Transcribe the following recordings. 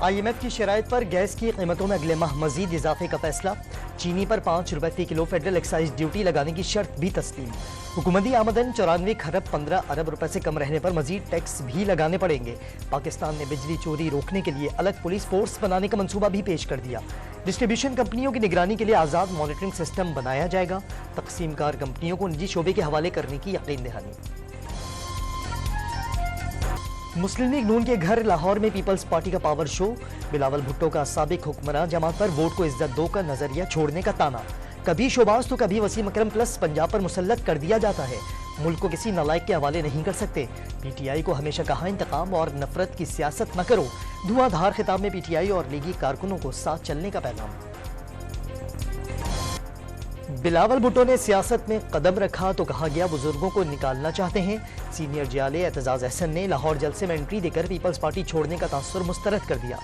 IMF की शराइत पर gas की कीमतों में अगले माह मजीद इजाफे का फैसला। चीनी पर 5 रुपए फी किलो फेडरल एक्साइज ड्यूटी लगाने की शर्त भी तस्लीम। हुकूमती आमदन 94 खरब 15 अरब रुपए से कम रहने पर मजीद टैक्स भी लगाने पड़ेंगे। पाकिस्तान ने बिजली चोरी रोकने के लिए अलग पुलिस फोर्स बनाने का मंसूबा भी पेश कर दिया। डिस्ट्रीब्यूशन कंपनियों की निगरानी के लिए आज़ाद मॉनिटरिंग सिस्टम बनाया जाएगा। तकसीमकार कंपनियों को निजी शोबे के हवाले करने की यकीन दहानी। मुस्लिम लीग नून के घर लाहौर में पीपल्स पार्टी का पावर शो। बिलावल भुट्टो का साबिक हुक्मरान जमात पर वोट को इज्जत दो का नजरिया छोड़ने का ताना। कभी शोबाज तो कभी वसीम अकरम प्लस पंजाब पर मुसल्लत कर दिया जाता है। मुल्क को किसी नालायक के हवाले नहीं कर सकते। PTI को हमेशा कहा इंतकाम और नफरत की सियासत न करो। धुआंधार खिताब में PTI और लीगी कारकुनों को साथ चलने का पैगाम। बिलावल भुट्टो ने सियासत में कदम रखा तो कहा गया बुजुर्गों को निकालना चाहते हैं। सीनियर जियाले एतजाज अहसन ने लाहौर जलसे में एंट्री देकर पीपल्स पार्टी छोड़ने का तासुर मुस्तरद कर दिया।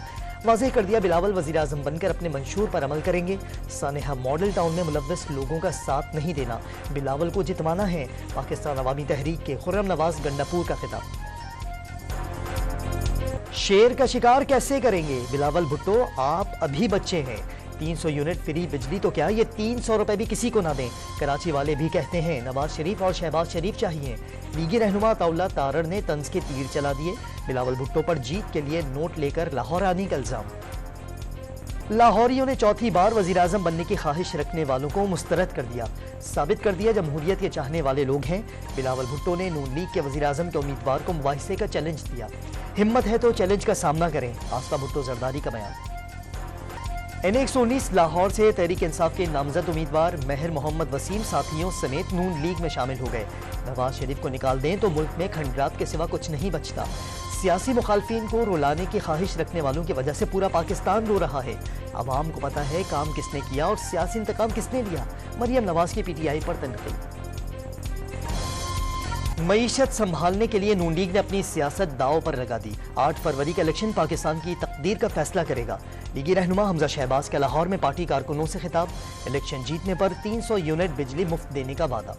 वाज़ेह कर दिया बिलावल वज़ीर आज़म बनकर अपने मंशूर पर अमल करेंगे। सानेहा मॉडल टाउन में मुलव्वस लोगों का साथ नहीं देना, बिलावल को जितवाना है। पाकिस्तान अवामी तहरीक के खुर्रम नवाज गंडापुर का खिताब। शेर का शिकार कैसे करेंगे? बिलावल भुट्टो आप अभी बच्चे हैं। 300 यूनिट फ्री बिजली तो क्या ये 300 रुपए भी किसी को ना दें। कराची वाले भी कहते हैं नवाज शरीफ और शहबाज शरीफ चाहिए। लीगी रहनुमा ताउला तारड़ ने तंज के तीर चला दिए। बिलावल भुट्टो पर जीत के लिए नोट लेकर लाहौर आने का इल्जाम। लाहौरियों ने चौथी बार वजीर आजम बनने की ख्वाहिश रखने वालों को मुस्तरद कर दिया। साबित कर दिया जमहूरियत के चाहने वाले लोग हैं। बिलावल भुट्टो ने नून लीग के वजीर आजम के उम्मीदवार को मुबाहिसे का चैलेंज दिया। हिम्मत है तो चैलेंज का सामना करें। आसफा भुट्टो जरदारी का बयान। NA 119 लाहौर से तहरीक इंसाफ के नामजद उम्मीदवार महर मोहम्मद वसीम साथियों समेत नून लीग में शामिल हो गए। नवाज शरीफ को निकाल दें तो मुल्क में खंडरात के सिवा कुछ नहीं बचता। सियासी मुखालफिन को रुलाने की ख्वाहिश रखने वालों की वजह से पूरा पाकिस्तान रो रहा है। अवाम को पता है काम किसने किया और सियासी इंतकाम किसने लिया। मरियम नवाज की PTI पर तनकीद। मईशत संभालने के लिए नून लीग ने अपनी सियासत दांव पर लगा दी। 8 फरवरी का इलेक्शन पाकिस्तान की तकदीर का फैसला करेगा। लीगी रहनुमा हमजा शहबाज का लाहौर में पार्टी कारकुनों से खिताब। इलेक्शन जीतने पर 300 यूनिट बिजली मुफ्त देने का वादा।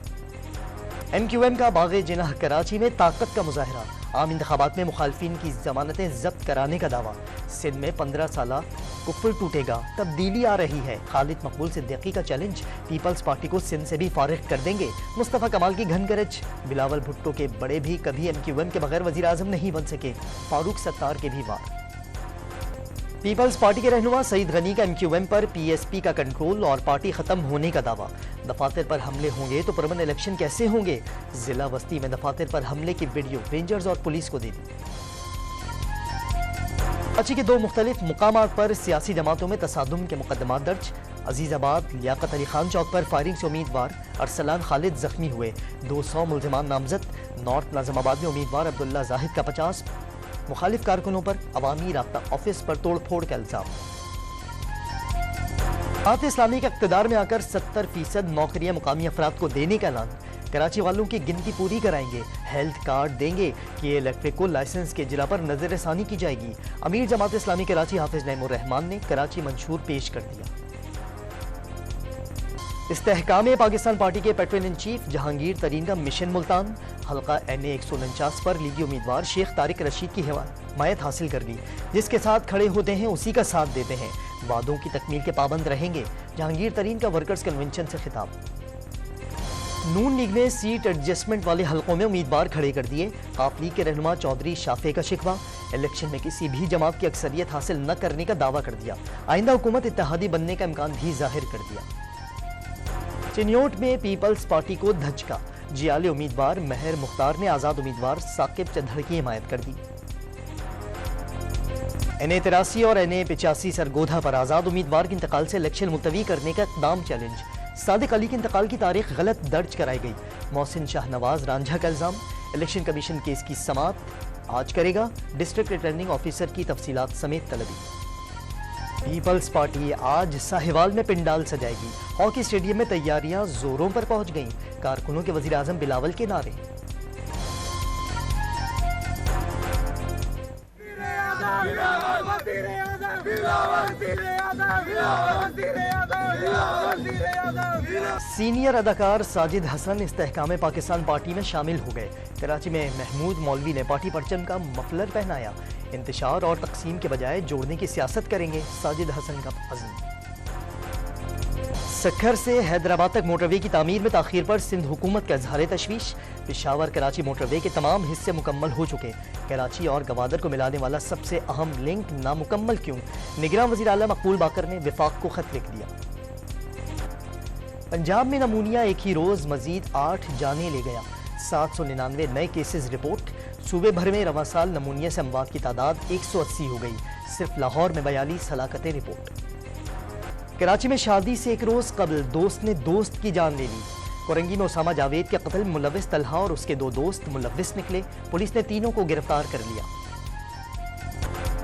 MQM का बाग़े जिनाह कराची में ताकत का मुजाहरा। आम इंतखाबात में मुखालफिन की जमानतें जब्त कराने का दावा। सिंध में 15 साला कुफल टूटेगा, तब्दीली आ रही है। खालिद मकबूल सिद्दीकी का चैलेंज, पीपल्स पार्टी को सिंध से भी फारिग कर देंगे। मुस्तफ़ा कमाल की घन गरज। बिलावल भुट्टो के बड़े भी कभी MQM के बगैर वजीर आजम नहीं बन सके। फारूक सत्तार के भी वार। पीपल्स पार्टी के रहनुमा सईद गनी का MQM पर PSP का कंट्रोल और पार्टी खत्म होने का दावा। दफातर पर हमले होंगे तो पुरअमन इलेक्शन कैसे होंगे? जिला वस्ती में दफातर पर हमले की वीडियो रेंजर्स और पुलिस को दे दी। कराची के 2 मुख्तलिफ मुकामात पर सियासी जमातों में तसादुम के मुकदमात दर्ज। अजीजाबाद लियाकत अली खान चौक पर फायरिंग से उम्मीदवार अरसलान खालिद जख्मी हुए। 200 मुल्जिमान नामजद। नॉर्थ नाज़िमाबाद में उम्मीदवार अब्दुल्ला जाहिद का 50। मुखालिफ कारकुनों पर अवामी राब्ता ऑफिस पर तोड़ फोड़ का इल्जाम। जमात इस्लामी के इक़्तिदार में आकर 70% नौकरियां मुकामी अफराद को देने का ऐलान। कराची वालों की गिनती पूरी कराएंगे। हेल्थ कार्ड देंगे कि इलेक्ट्रिक को लाइसेंस के जिला पर नजरसानी की जाएगी। अमीर जमात इस्लामी कराची हाफिज नईमुर रहमान ने कराची मंशूर पेश कर दिया। इस्तेहकाम पाकिस्तान पार्टी के पेट्रोन इन चीफ जहांगीर तरीन का मिशन मुल्तान। हल्का NA 149 पर लीगी उम्मीदवार शेख तारिक रशीद की हिमायत हासिल कर ली। जिसके साथ खड़े होते हैं उसी का साथ देते हैं। वादों की तकमील के पाबंद रहेंगे। जहांगीर तरीन का वर्कर्स कन्वेंशन से खिताब। नून लीग ने सीट एडजस्टमेंट वाले हलकों में उम्मीदवार खड़े कर दिए। काफ लीग के रहनुमा चौधरी शाफे का शिकवा। इलेक्शन में किसी भी जमात की अक्सरियत हासिल न करने का दावा कर दिया। आइंदा हुकूमत इत्तेहादी बनने का इम्कान भी जाहिर कर दिया। चिन्योट में पीपल्स पार्टी को धचका। जियाले उम्मीदवार महर मुख्तार ने आजाद उम्मीदवार साकिब चढ़ की हिमायत कर दी। NA 83 और NA 85 सरगोधा पर आजाद उम्मीदवार के इंतकाल से इलेक्शन मुलतवी करने का इक़दाम चैलेंज। सादिक अली के इंतकाल की तारीख गलत दर्ज कराई गई। मोहसिन शाहनवाज रांझा का इल्जाम। इलेक्शन कमीशन केस की समाअत आज करेगा। डिस्ट्रिक्ट रिटर्निंग ऑफिसर की तफसीलात समेत तलबी। पीपल्स पार्टी आज साहिवाल में पिंडाल सजाएगी। हॉकी स्टेडियम में तैयारियां जोरों पर पहुंच गईं। कारकुनों के वजीर आजम बिलावल के नारे। सीनियर अदाकार साजिद हसन इस्तेहकाम पाकिस्तान पार्टी में शामिल हो गए। कराची में महमूद मौलवी ने पार्टी परचम का मफलर पहनाया। इंतशार और तकसीम के बजाय जोड़ने की सियासत करेंगे, साजिद हसन का अज़्म। सखर से हैदराबाद तक मोटरवे की तामीर में ताखीर पर सिंध हुकूमत का इजहार तशवीश। पेशावर कराची मोटरवे के तमाम हिस्से मुकम्मल हो चुके, कराची और गवादर को मिलाने वाला सबसे अहम लिंक नामुकम्मल क्यों? निगरान वज़ीर आला मकबूल बाकर ने विफाक को खत लिख दिया। पंजाब में नमूनिया एक ही रोज मजीद 8 जाने ले गया, 799 नए केसेस रिपोर्ट। सूबे भर में रवां साल नमूनिया से अमवात की तादाद 180 हो गई, सिर्फ लाहौर में 42 हलाकतें रिपोर्ट। कराची में शादी से एक रोज कबल दोस्त ने दोस्त की जान ले ली। कोरंगी में उसामा जावेद के कत्ल मुलविस तलहा और उसके 2 दोस्त मुलविस निकले, पुलिस ने तीनों को गिरफ्तार कर लिया।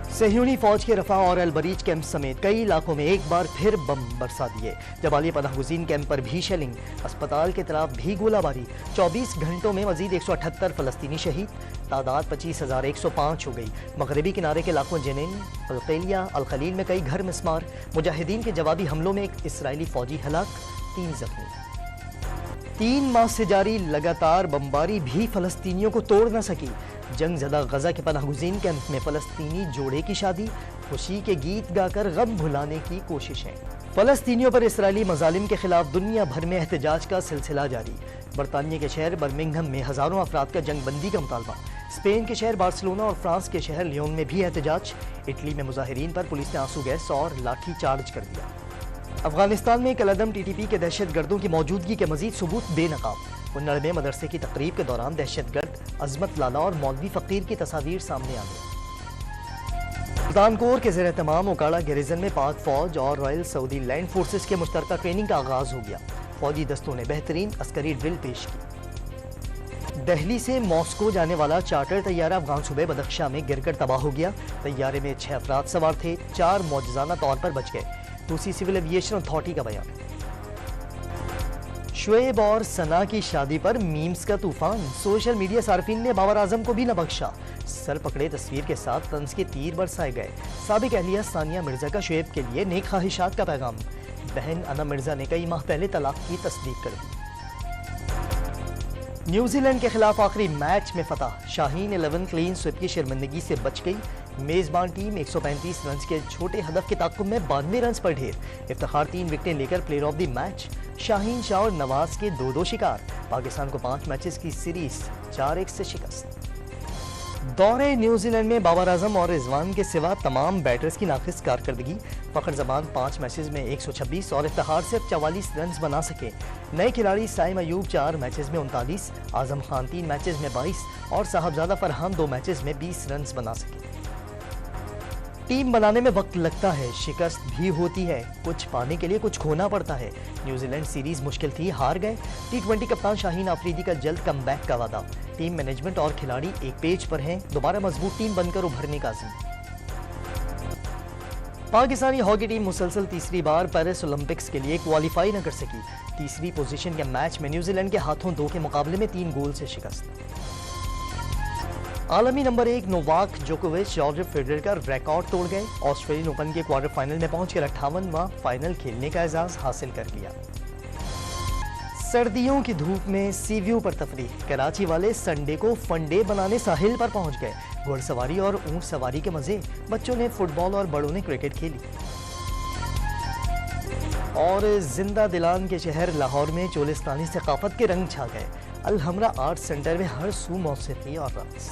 सहयूनी फौज के रफा और अलबरीज कैंप समेत कई इलाकों में एक बार फिर बम बरसा दिए। जबाली पनाहगुज़ीन कैंप पर भी शेलिंग, अस्पताल के तरफ भी गोलाबारी। 24 घंटों में मजीद 178 फलस्तीनी शहीद, तादाद 25,105 हो गई। मगरबी किनारे के इलाकों जेनिन, अलकैलिया, अलखलील में कई घर मिस्मार। मुजाहिदीन के जवाबी हमलों में एक इसराइली फौजी हलाक, 3 जख्मी। 3 माह से जारी लगातार बमबारी भी फलस्तीनियों को तोड़ न सकी। जंग ज़दा गजा के पनाहगुज़ीन कैंप में फलस्तीनी जोड़े की शादी, खुशी के गीत गाकर गम भुलाने की कोशिशें। फलस्तीनियों पर इसराइली मजालिम के खिलाफ दुनिया भर में एहतजाज का सिलसिला जारी। बरतानिया के शहर बर्मिंघम में हज़ारों अफराद का जंग बंदी का मुतालबा। स्पेन के शहर बार्सिलोना और फ्रांस के शहर लियोन में भी एहतजाज। इटली में मुजाहिरीन पर पुलिस ने आंसू गैस और लाठी चार्ज कर दिया। अफगानिस्तान में कलअदम टीटीपी के दहशत गर्दों की मौजूदगी के मजीद सबूत बेनकाब। कुन्नड़ में मदरसे की तकरीब के दौरान दहशतगर्द अजमत लाला और मौलवी फ़कीर की तस्वीर सामने आ गई। सुल्तानकोर के ज़ेर तमाम ओकाड़ा गैरिजन में पाक फौज और रॉयल सऊदी लैंड फोर्सेस के मुश्तरका ट्रेनिंग का आगाज हो गया। फौजी दस्तों ने बेहतरीन अस्करी ड्रिल पेश की। दिल्ली से मॉस्को जाने वाला चार्टर तैयारा अफगान सूबे बदख्शा में गिरकर तबाह हो गया। तैयारे में 6 अफराद सवार थे, 4 मौजज़ाना तौर पर बच गए। रूसी सिविल एविएशन अथॉरिटी का बयान। शुएब और सना की शादी पर मीम्स का तूफान, सोशल मीडिया सार्फिन ने बाबर आजम को भी न बख्शा। सर पकड़े तस्वीर के साथ तंज के तीर बरसाए गए। साबिक अहलिया सानिया मिर्जा का शुएब के लिए नेक ख्वाहिशात का पैगाम। बहन अना मिर्जा ने कई माह पहले तलाक की तस्दीक कर दी। न्यूजीलैंड के खिलाफ आखिरी मैच में फतह, शाहीन 11 क्लीन स्विप की शर्मिंदगी से बच गई। मेजबान टीम 135 रन के छोटे हदफ के ताकुब में 92 रन पर ढेर। इफ्तिखार 3 विकेटें लेकर player of the match. Shaheen Shah और नवाज के 2-2 शिकार। पाकिस्तान को 5 मैचेस की सीरीज 4-1 से शिकस्त। दौरे न्यूजीलैंड में बाबर आजम और रिजवान के सिवा तमाम बैटर्स की नाकिस कारकर्दगी। फखर जमान 5 मैचेस में 126 और इफ्तिखार सिर्फ 44 रन बना सके। नए खिलाड़ी साइम अयूब 4 मैचेस में 39, आजम खान 3 मैचेस में 22 और साहबजादा फरहान 2 मैचेस में 20 रन बना सके। टीम बनाने में वक्त लगता है, शिकस्त भी होती है, कुछ पाने के लिए कुछ खोना पड़ता है। न्यूजीलैंड सीरीज मुश्किल थी, हार गए। T20 कप्तान शाहीन आफरीदी का जल्द कमबैक का वादा। टीम मैनेजमेंट और खिलाड़ी एक पेज पर हैं, दोबारा मजबूत टीम बनकर उभरने का अज़्म। पाकिस्तानी हॉकी टीम मुसलसल तीसरी बार पेरिस ओलंपिक्स के लिए क्वालिफाई न कर सकी। तीसरी पोजीशन के मैच में न्यूजीलैंड के हाथों 2 के मुकाबले में 3 गोल से शिकस्त। आलमी नंबर 1 नोवाक जोकोविच जॉर्ज फेडरर का रिकॉर्ड तोड़ गए। ऑस्ट्रेलियन ओपन के क्वार्टर फाइनल में पहुंचकर 58वां फाइनल खेलने का एजाज हासिल कर लिया। सर्दियों की धूप में सी व्यू पर तफरीह, कराची वाले संडे को फंडे बनाने साहिल पर पहुंच गए। घुड़सवारी और ऊंट सवारी के मजे, बच्चों ने फुटबॉल और बड़ों ने क्रिकेट खेली। और जिंदा दिलान के शहर लाहौर में चोलिस्तानी सकाफत के रंग छा गए। अल हमरा आर्ट सेंटर में हर सू मौसीकी और रक्स।